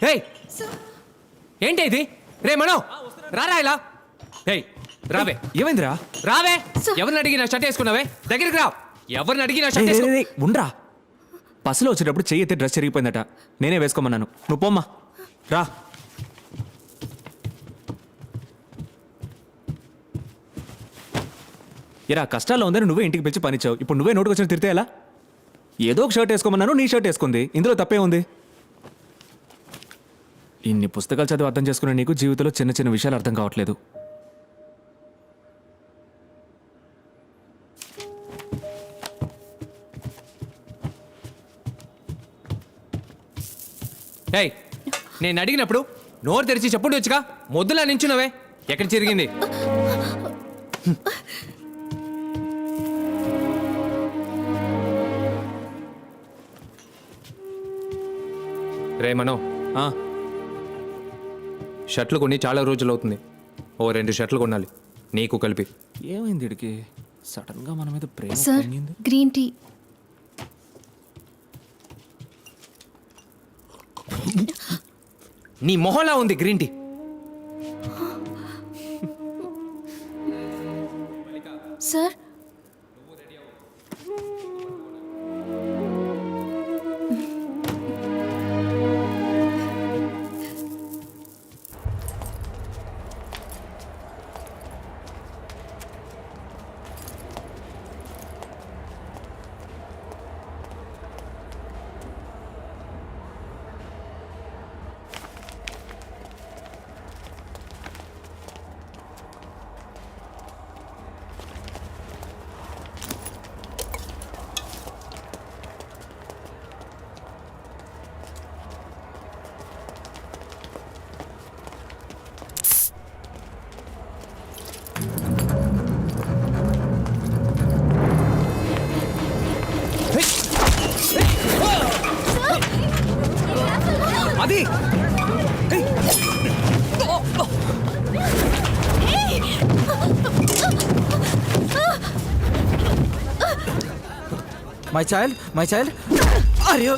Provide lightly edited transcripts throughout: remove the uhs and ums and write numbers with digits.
హే ఏంటి ఇది? రే మనో రారా ఇలా. హే రావే. ఏమైందిరా? రావే. ఎవరిని అడిగి నా షర్ట్ వేసుకున్నావే? దగ్గరికి రా. ఎవరిని అడిగి నా షర్ట్ వేసుకున్నా? ఉండ్రా. బస్సులో వచ్చేటప్పుడు చెయ్యి ఎత్తే డ్రెస్ చెరిగిపోయిందట. నేనే వేసుకోమన్నాను. నువ్వు పోమ్మా. రా. ఇరా కష్టాల్లో ఉందని నువ్వే ఇంటికి పిలిచి పనిచ్చావు. ఇప్పుడు నువ్వే నోటుకు వచ్చిన తిరితే ఎలా? ఏదో ఒక షర్ట్ వేసుకోమన్నాను, నీ షర్ట్ వేసుకుంది. ఇందులో తప్పే ఉంది. ఇన్ని పుస్తకాలు చదివి అర్థం చేసుకునే నీకు జీవితంలో చిన్న చిన్న విషయాలు అర్థం కావట్లేదు. ఏయ్ నేను అడిగినప్పుడు నోరు తెరిచి చెప్పుడు వచ్చుగా. మొద్దులా నించున్నావే. ఎక్కడ చిరిగింది? రే మనో, షర్ట్లు కొని చాలా రోజులు అవుతుంది. ఓ 2 షర్ట్లు కొనాలి నీకు కలిపి. ఏమైంది ఇడికి? సడన్ గా మన మీద ప్రేమ సార్ పొంగింది. Green tea. నీ మొహంలా ఉంది గ్రీన్ టీ. సార్ అది My child? Are you?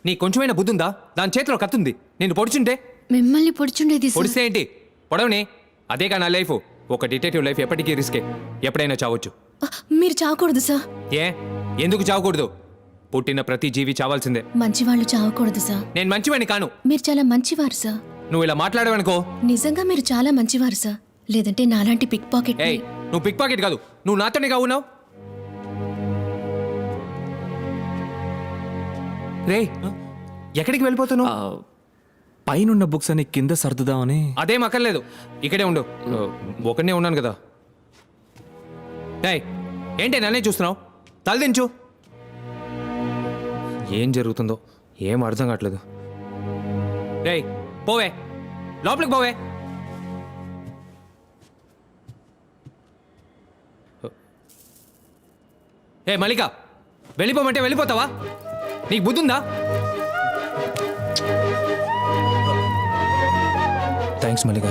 నీ కొంచెమైనా బుద్ధి ఉందా? దాని చేతిలో కత్తుంది. నేను పొడుచుంటే మిమ్మల్ని పొడిచుండేది సార్. పొడిస్తే ఏంటి? పొడవని. అదేగా నా లైఫ్. ఒక డిటెక్టివ్ లైఫ్ ఎప్పటికీ రిస్కే. ఎప్పుడైనా చావచ్చు. మీరు చావకూడదు సార్. ఏ ఎందుకు చావకూడదు? పుట్టిన ప్రతి జీవి చావాల్సిందే. మంచివాళ్ళు చావకూడదు సార్. నేను మంచివాడిని కాను. మీరు చాలా మంచివారు సార్. నువ్వు ఇలా మాట్లాడవనుకో. నిజంగా మీరు చాలా మంచివారు సార్. లేదంటే నాలాంటి పిక్ పాకెట్. ఏయ్ నువ్వు పిక్ పాకెట్ కాదు. నువ్వు నాతోనే కావున్నావు. రే ఎక్కడికి వెళ్ళిపోతున్నావు? పైనున్న బుక్స్ అని కింద సర్దుదామని. అదేం అక్కర్లేదు. ఇక్కడే ఉండు. ఒకనే ఉన్నాను కదా. ఏయ్ ఏంటి నన్నే చూస్తున్నావు? తలదించు. ఏం జరుగుతుందో ఏం అర్థం కావట్లేదు. రేయ్ పోవే. లోపలికి పోవే. ఏ మల్లిక వెళ్ళిపోమంటే వెళ్ళిపోతావా? నీకు బుద్ధి ఉందా? థ్యాంక్స్ మల్లిక.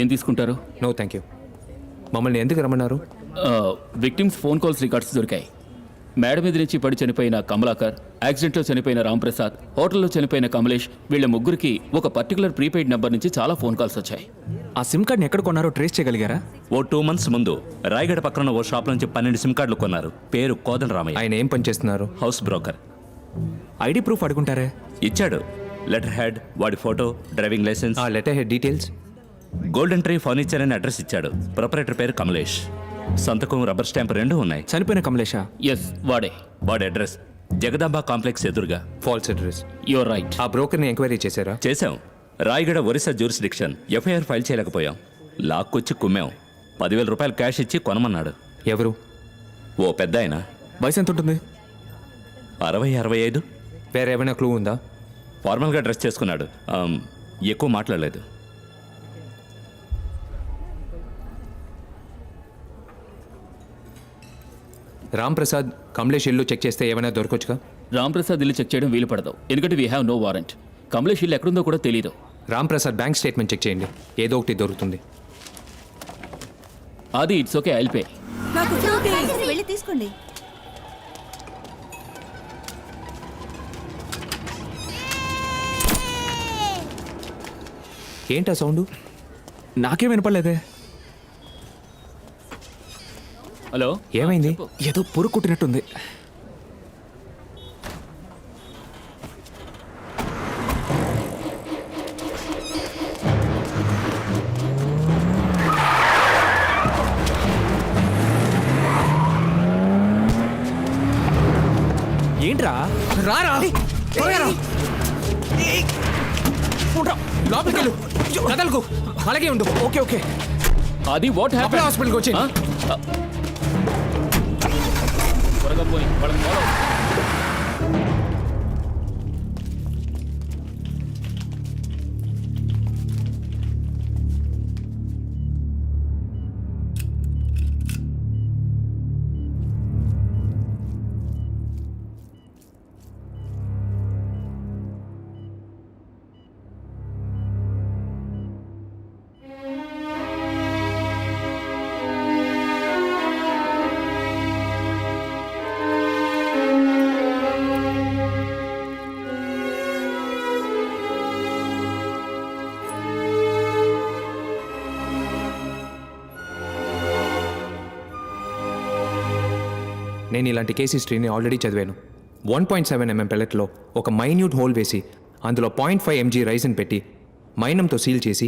ఏం తీసుకుంటారు? No thank you. మమ్మల్ని ఎందుకు రమ్మన్నారు? విక్టిమ్స్ ఫోన్ కాల్స్ రికార్డ్స్ దొరికాయి. మేడ మీద నుంచి పడి చనిపోయిన కమలాకర్, యాక్సిడెంట్లో చనిపోయిన రాంప్రసాద్, హోటల్లో చనిపోయిన కమలేష్, వీళ్ళ ముగ్గురికి ఒక పర్టికులర్ ప్రీపెయిడ్ నెంబర్ నుంచి చాలా ఫోన్ కాల్స్ వచ్చాయి. ఆ సిమ్ కార్డ్ని ఎక్కడ కొన్నారో ట్రేస్ చేయగలిగారా? ఓ 2 months ముందు రాయగడ పక్కన ఓ షాప్ నుంచి 12 సిమ్ కార్డులు కొన్నారు. పేరు కోదన్ రామయ్య, ఆయన ఏం పని చేస్తున్నారు? House broker. ఐడి ప్రూఫ్ అడుగుంటారే? ఇచ్చాడు. లెటర్ హెడ్, వాడి ఫోటో, డ్రైవింగ్ లైసెన్స్. ఆ letter head details. Golden tree furniture అని అడ్రస్ ఇచ్చాడు. ప్రొపరేటర్ పేరు కమలేష్. సంతకం, రబ్బర్ స్టాంప్ 2 ఉన్నాయి. చనిపోయిన కమలేషా? ఎస్, వాడే. వాడి అడ్రస్ జగదాంబ కాంప్లెక్స్ ఎదురుగా. False address. Your right. ఆ బ్రోకర్ని ఎంక్వైరీ చేశారా? చేశాం. Rayagada Orissa jurisdiction. FIR file చేయలేకపోయాం. లాక్కొచ్చి కుమ్మాం. 10,000 రూపాయలు క్యాష్ ఇచ్చి కొనమన్నాడు. ఎవరు? ఓ పెద్ద ఆయన. వయసు ఎంత ఉంటుంది? 60-65. వేరే ఏమైనా క్లూ ఉందా? ఫార్మల్గా డ్రెస్ చేసుకున్నాడు. ఎక్కువ మాట్లాడలేదు. రామ్ ప్రసాద్, కమలేష్ ఇల్లు చెక్ చేస్తే ఏమైనా దొరకొచ్చుగా? రాంప్రసాద్ ఇల్లు చెక్ చేయడం వీలు పడదు, ఎందుకంటే we have no warrant. Kamalesh ఇల్లు ఎక్కడుందో కూడా తెలీదు. Ram Prasad bank statement check చేయండి, ఏదో ఒకటి దొరుకుతుంది. అది ఇట్స్ ఓకే, ఐల్ పే. వెళ్ళి తీసుకోండి. ఏంటా సౌండ్? నాకేం వినపడలేదే. హలో, ఏమైంది? ఏదో పురుగు కుట్టినట్టుంది. ఏంట్రా? రారా లోపలికి వెళ్ళు, కదలకు, అలాగే ఉండు. Okay okay. అది వాట్ అప్పుడే హ్యాపెండ్? హాస్పిటల్కి వచ్చి త్వరగా పోయి వాళ్ళని follow. నేను ఇలాంటి కేస్ హిస్టరీని ఆల్రెడీ చదివాను. 1.7 mm పెల్లెట్లో ఒక మైన్యూట్ హోల్ వేసి అందులో 0.5 mg రైసిన్ పెట్టి మైనంతో సీల్ చేసి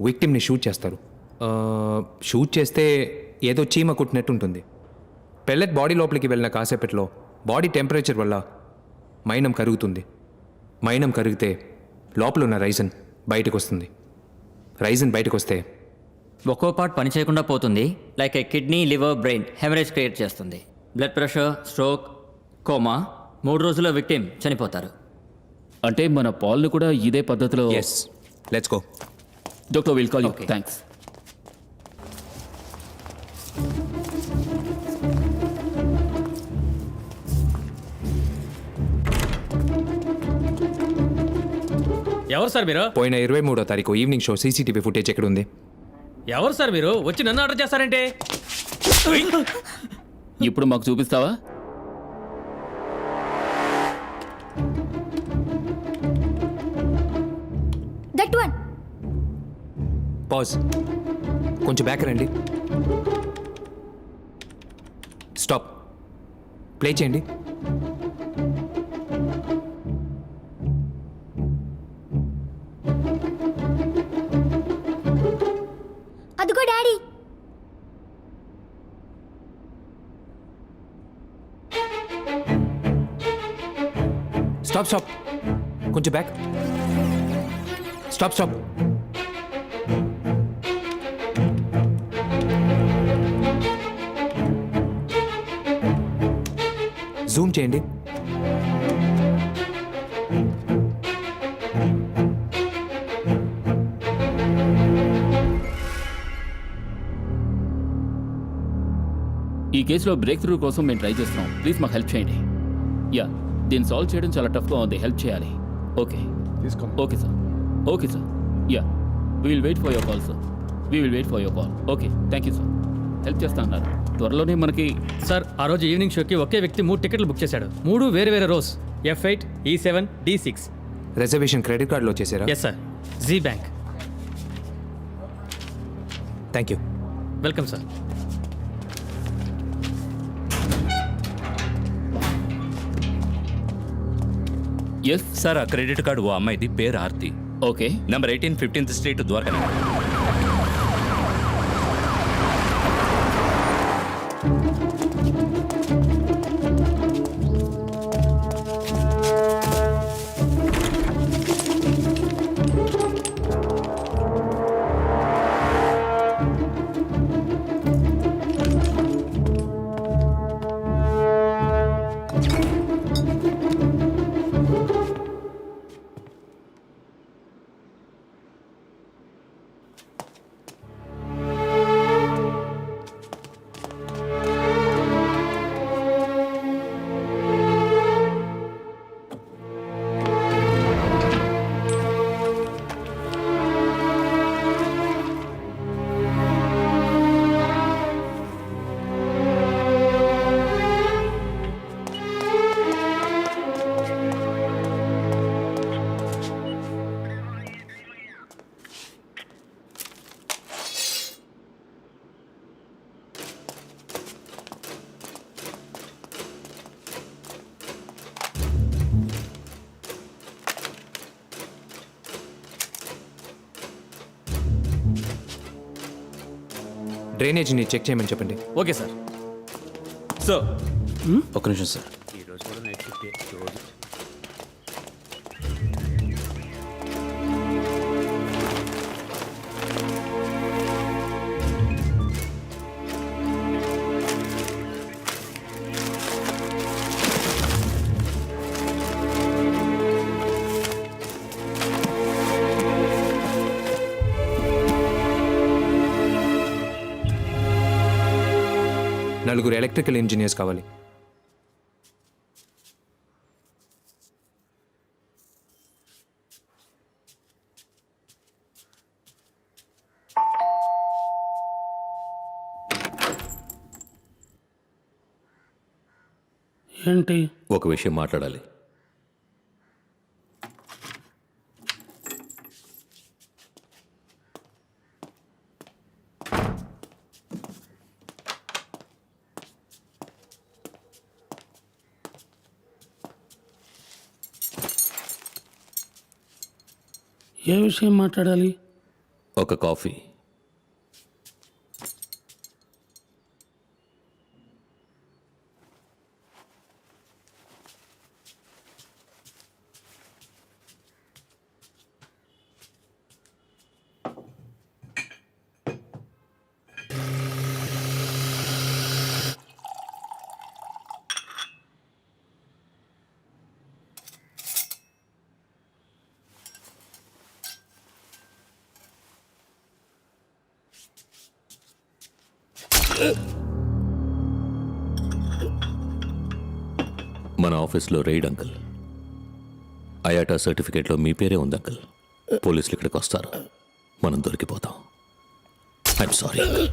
విక్టిమ్ని షూట్ చేస్తారు. షూట్ చేస్తే ఏదో చీమ కుట్టినట్టు ఉంటుంది. పెల్లెట్ బాడీ లోపలికి వెళ్ళిన కాసేపట్లో బాడీ టెంపరేచర్ వల్ల మైనం కరుగుతుంది. మైనం కరిగితే లోపల ఉన్న రైసిన్ బయటకు వస్తుంది. రైసిన్ బయటకు వస్తే ఒక్కో పార్ట్ పని చేయకుండా పోతుంది. Like a kidney, liver, brain haemorrhage create చేస్తుంది. Blood pressure, stroke, coma. 3 రోజుల్లో విక్టిమ్ చనిపోతారు. అంటే మన పాల్ను కూడా ఇదే పద్ధతిలో. Yes, let's go. Doctor will call you. Okay. Thanks. ఎవరు సార్ మీరు? పోయిన 23వ తారీఖు ఈవినింగ్ షో సీసీటీవీ ఫుటేజ్ ఎక్కడ ఉంది? ఎవరు సార్ మీరు? వచ్చి నన్ను ఆర్డర్ చేస్తారంటే? ఇప్పుడు మాకు చూపిస్తావా? That one. పాజ్, కొంచెం బ్యాక్ రండి. స్టాప్, ప్లే చేయండి. అదిగో డాడీ. స్టాప్ స్టాప్, కొంచెం బ్యాక్. Stop stop. జూమ్ చేయండి. ఈ కేసులో బ్రేక్ త్రూ కోసం మేము ట్రై చేస్తున్నాం. ప్లీజ్ మాకు హెల్ప్ చేయండి. యా, దీన్ని సాల్వ్ చేయడం చాలా టఫ్గా ఉంది. హెల్ప్ చేయాలి. Okay okay sir. Okay sir. Ya, we will wait for your call sir. We will wait for your call. Okay, thank you sir. Help చేస్తా అన్నారు. త్వరలోనే మనకి సార్ ఆ రోజు ఈవినింగ్ షోకి ఒకే వ్యక్తి 3 టికెట్లు బుక్ చేశాడు. 3 వేరే వేరే rose, F8, E7, D6. Reservation credit కార్డులో చేసారా? Yes sir, G bank. Thank you. Welcome sir. Yes. Sir, ఆ క్రెడిట్ కార్డు ఓ అమ్మాయిది, పేరు Aarti, okay. Number 18 15th street Dwarka. డ్రైనేజీని చెక్ చేయమని చెప్పండి. Okay sir. సో ఒక నిమిషం సార్. నలుగురు ఎలక్ట్రికల్ ఇంజనీర్స్ కావాలి. ఏంటి? ఒక విషయం మాట్లాడాలి. ఏ విషయం మాట్లాడాలి? ఒక కాఫీ. మన ఆఫీస్లో రైడ్ అంకుల్. అయాటా సర్టిఫికేట్లో మీ పేరే ఉంది అంకుల్. పోలీసులు ఇక్కడికి వస్తారు, మనం దొరికిపోతాం. I'm sorry uncle.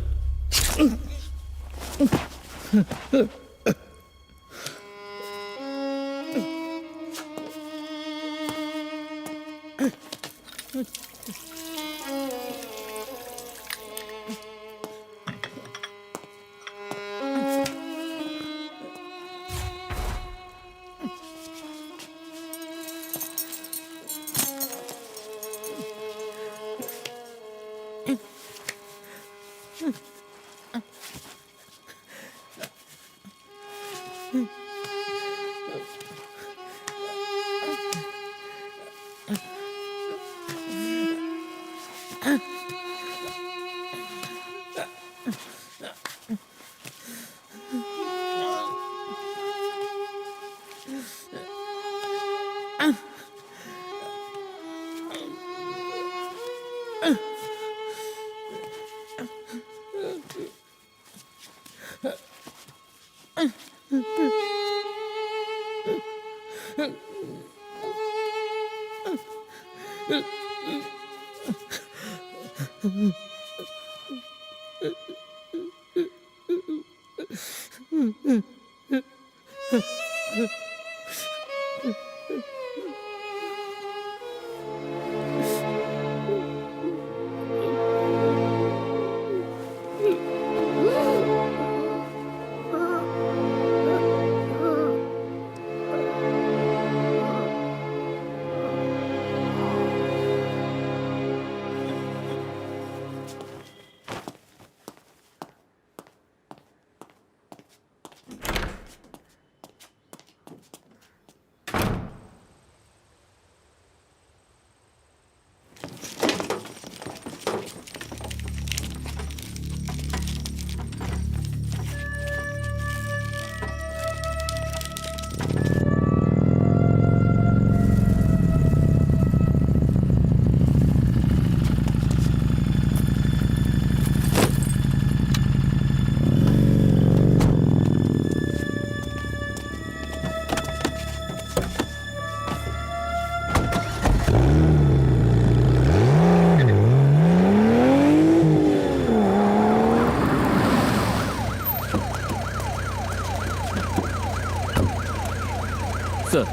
Sir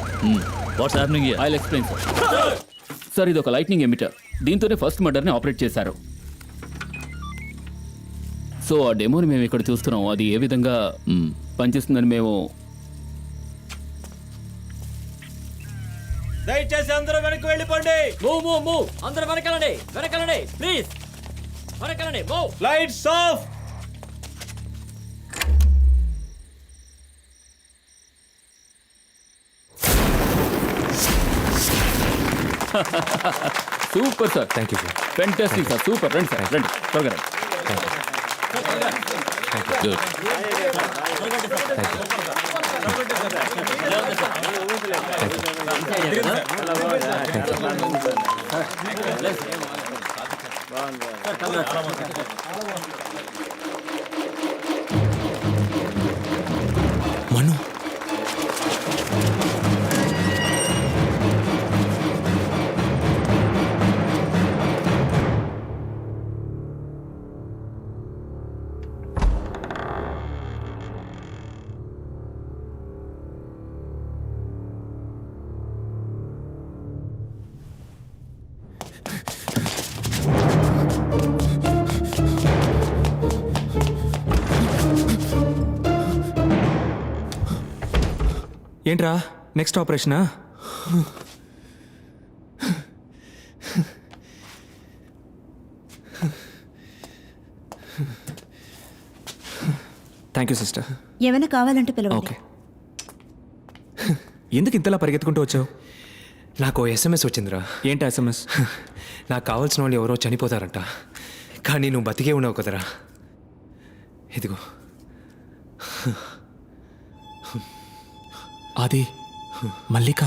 what's happening here? I explain sir. Sir ఇది ఒక లైట్నింగ్ ఎమిటర్. దీంతోనే ఫస్ట్ మర్డర్ని ఆపరేట్ చేశారు. సో ఆ డెమోని మేము ఇక్కడ చూస్తున్నాం. అది ఏ విధంగా పనిచేస్తుందని మేము దయచేసి అందరూ వెనక్కి వెళ్ళిపోండి. మూవ్ అందరూ వెనకాలండి ప్లీజ్ వెనకాలండి move. Lights off. Super sir. Thank you sir. Fantastic sir. Super. రండి సార్, రండి త్వరగా రండి. మను, ఏంట్రా నెక్స్ట్ ఆపరేషనా? Thank you sister. ఏమైనా కావాలంటే పిలవండి. ఓకే. ఎందుకు ఇంతలా పరిగెత్తుకుంటూ వచ్చావు? నాకు SMS వచ్చిందిరా. ఏంటి SMS? నాకు కావాల్సిన వాళ్ళు ఎవరో చనిపోతారంట, కానీ నువ్వు బతికే ఉన్నావు కదరా. ఇదిగో. అది మల్లిక.